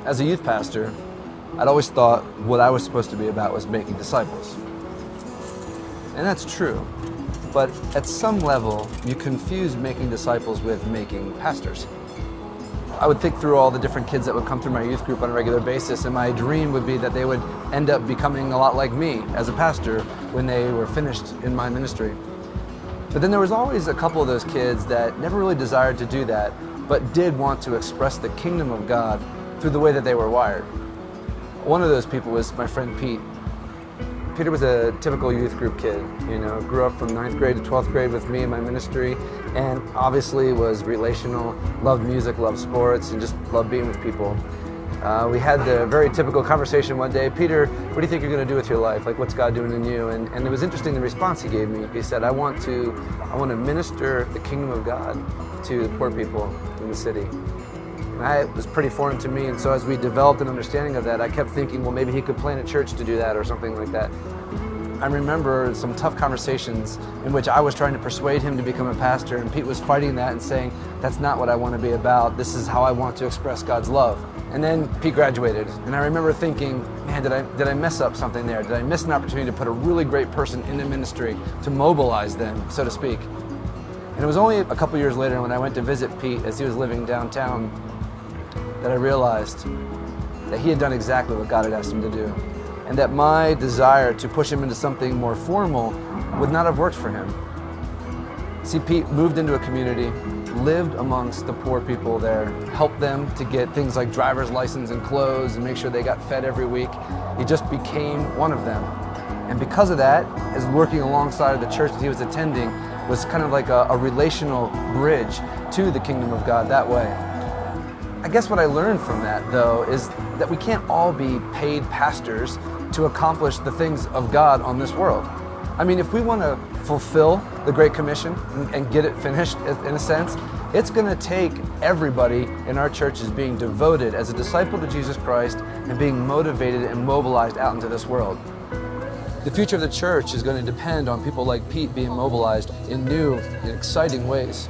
As a youth pastor, I'd always thought what I was supposed to be about was making disciples. And that's true. But at some level, you confuse making disciples with making pastors. I would think through all the different kids that would come through my youth group on a regular basis, and my dream would be that they would end up becoming a lot like me as a pastor when they were finished in my ministry. But then there was always a couple of those kids that never really desired to do that, but did want to express the kingdom of God through the way that they were wired. One of those people was my friend Pete. Peter was a typical youth group kid, grew up from 9th grade to 12th grade with me in my ministry, and obviously was relational, loved music, loved sports, and just loved being with people. We had the very typical conversation one day, Peter, what do you think you're going to do with your life? Like, what's God doing in you? And it was interesting the response he gave me. He said, I want to minister the kingdom of God to the poor people in the city. And that was pretty foreign to me, and so as we developed an understanding of that, I kept thinking, well, maybe he could plant a church to do that or something like that. I remember some tough conversations in which I was trying to persuade him to become a pastor, and Pete was fighting that and saying, that's not what I want to be about. This is how I want to express God's love. And then Pete graduated, and I remember thinking, man, did I mess up something there? Did I miss an opportunity to put a really great person into ministry, to mobilize them, so to speak? And it was only a couple years later when I went to visit Pete as he was living downtown that I realized that he had done exactly what God had asked him to do, and that my desire to push him into something more formal would not have worked for him. See, Pete moved into a community, lived amongst the poor people there, helped them to get things like driver's license and clothes and make sure they got fed every week. He just became one of them. And because of that, as working alongside the church that he was attending was kind of like a relational bridge to the kingdom of God that way. I guess what I learned from that, though, is that we can't all be paid pastors to accomplish the things of God on this world. I mean, if we want to fulfill the Great Commission and get it finished, in a sense, it's going to take everybody in our churches being devoted as a disciple to Jesus Christ and being motivated and mobilized out into this world. The future of the church is going to depend on people like Pete being mobilized in new and exciting ways.